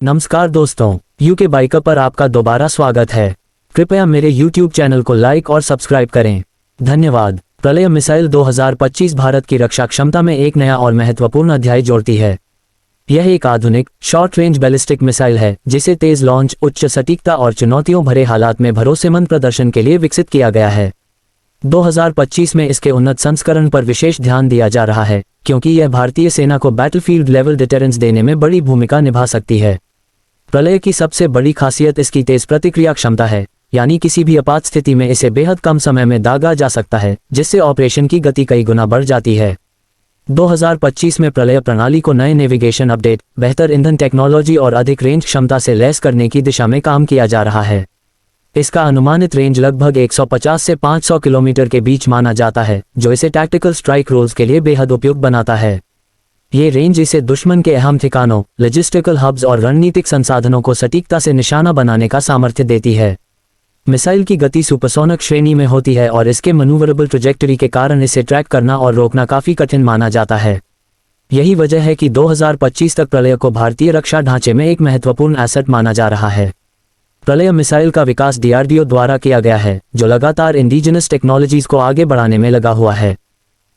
नमस्कार दोस्तों, UK biker पर आपका दोबारा स्वागत है। कृपया मेरे यूट्यूब चैनल को लाइक और सब्सक्राइब करें। धन्यवाद। प्रलय मिसाइल 2025 भारत की रक्षा क्षमता में एक नया और महत्वपूर्ण अध्याय जोड़ती है। यह एक आधुनिक शॉर्ट रेंज बैलिस्टिक मिसाइल है जिसे तेज लॉन्च, उच्च सटीकता और चुनौतियों भरे हालात में भरोसेमंद प्रदर्शन के लिए विकसित किया गया है। 2025 में इसके उन्नत संस्करण पर विशेष ध्यान दिया जा रहा है क्योंकि यह भारतीय सेना को बैटलफील्ड लेवल डिटेरेंस देने में बड़ी भूमिका निभा सकती है। प्रलय की सबसे बड़ी खासियत इसकी तेज प्रतिक्रिया क्षमता है, यानी किसी भी आपात स्थिति में इसे बेहद कम समय में दागा जा सकता है, जिससे ऑपरेशन की गति कई गुना बढ़ जाती है। 2025 में प्रलय प्रणाली को नए नेविगेशन अपडेट, बेहतर ईंधन टेक्नोलॉजी और अधिक रेंज क्षमता से लैस करने की दिशा में काम किया जा रहा है। इसका अनुमानित रेंज लगभग 150 से 500 किलोमीटर के बीच माना जाता है, जो इसे टैक्टिकल स्ट्राइक रोल्स के लिए बेहद उपयुक्त बनाता है। ये रेंज इसे दुश्मन के अहम ठिकानों, लॉजिस्टिकल हब्स और रणनीतिक संसाधनों को सटीकता से निशाना बनाने का सामर्थ्य देती है। मिसाइल की गति सुपरसोनिक श्रेणी में होती है और इसके मैन्यूवरेबल ट्रैजेक्टरी के कारण इसे ट्रैक करना और रोकना काफी कठिन माना जाता है। यही वजह है कि 2025 तक प्रलय को भारतीय रक्षा ढांचे में एक महत्वपूर्ण एसेट माना जा रहा है। प्रलय मिसाइल का विकास DRDO द्वारा किया गया है, जो लगातार इंडिजिनस टेक्नोलॉजीज को आगे बढ़ाने में लगा हुआ है।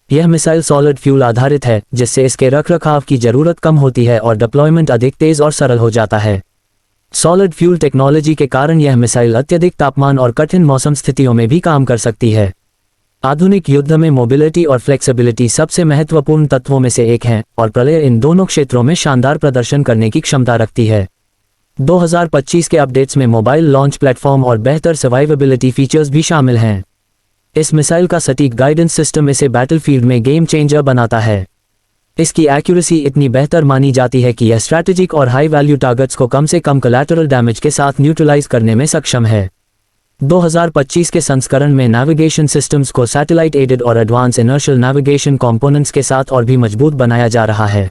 यह मिसाइल सॉलिड फ्यूल आधारित है, जिससे इसके रखरखाव की जरूरत कम होती है और डिप्लॉयमेंट अधिक तेज और सरल हो जाता है। सॉलिड फ्यूल टेक्नोलॉजी के कारण यह मिसाइल अत्यधिक तापमान और कठिन मौसम स्थितियों में भी काम कर सकती है। आधुनिक युद्ध में मोबिलिटी और फ्लेक्सिबिलिटी सबसे महत्वपूर्ण तत्वों में से एक है और प्रलय इन दोनों क्षेत्रों में शानदार प्रदर्शन करने की क्षमता रखती है। 2025 के अपडेट्स में मोबाइल लॉन्च प्लेटफॉर्म और बेहतर सर्वाइवेबिलिटी फीचर्स भी शामिल हैं। इस मिसाइल का सटीक गाइडेंस सिस्टम इसे बैटलफील्ड में गेम चेंजर बनाता है। इसकी एक्यूरेसी इतनी बेहतर मानी जाती है कि यह स्ट्रैटेजिक और हाई वैल्यू टारगेट्स को कम से कम कोलैटरल डैमेज के साथ न्यूट्रलाइज करने में सक्षम है। 2025 के संस्करण में नेविगेशन सिस्टम्स को सैटेलाइट एडेड और एडवांस इनर्शियल नेविगेशन कंपोनेंट्स के साथ और भी मजबूत बनाया जा रहा है।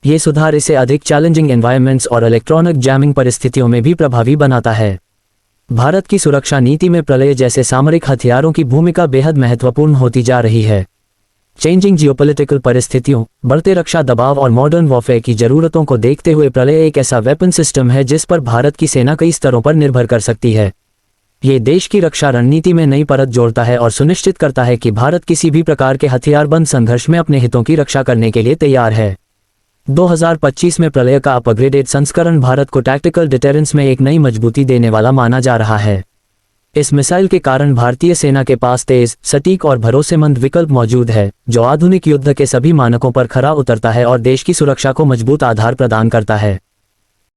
ये सुधार इसे अधिक चैलेंजिंग एनवायरनमेंट्स और इलेक्ट्रॉनिक जैमिंग परिस्थितियों में भी प्रभावी बनाता है। भारत की सुरक्षा नीति में प्रलय जैसे सामरिक हथियारों की भूमिका बेहद महत्वपूर्ण होती जा रही है। चेंजिंग जियोपॉलिटिकल परिस्थितियों, बढ़ते रक्षा दबाव और मॉडर्न वॉरफेयर की जरूरतों को देखते हुए प्रलय एक ऐसा वेपन सिस्टम है जिस पर भारत की सेना कई स्तरों पर निर्भर कर सकती है। ये देश की रक्षा रणनीति में नई परत जोड़ता है और सुनिश्चित करता है कि भारत किसी भी प्रकार के हथियारबंद संघर्ष में अपने हितों की रक्षा करने के लिए तैयार है। 2025 में प्रलय का अपग्रेडेड संस्करण भारत को टैक्टिकल डिटेरेंस में एक नई मजबूती देने वाला माना जा रहा है। इस मिसाइल के कारण भारतीय सेना के पास तेज, सटीक और भरोसेमंद विकल्प मौजूद है, जो आधुनिक युद्ध के सभी मानकों पर खरा उतरता है और देश की सुरक्षा को मजबूत आधार प्रदान करता है।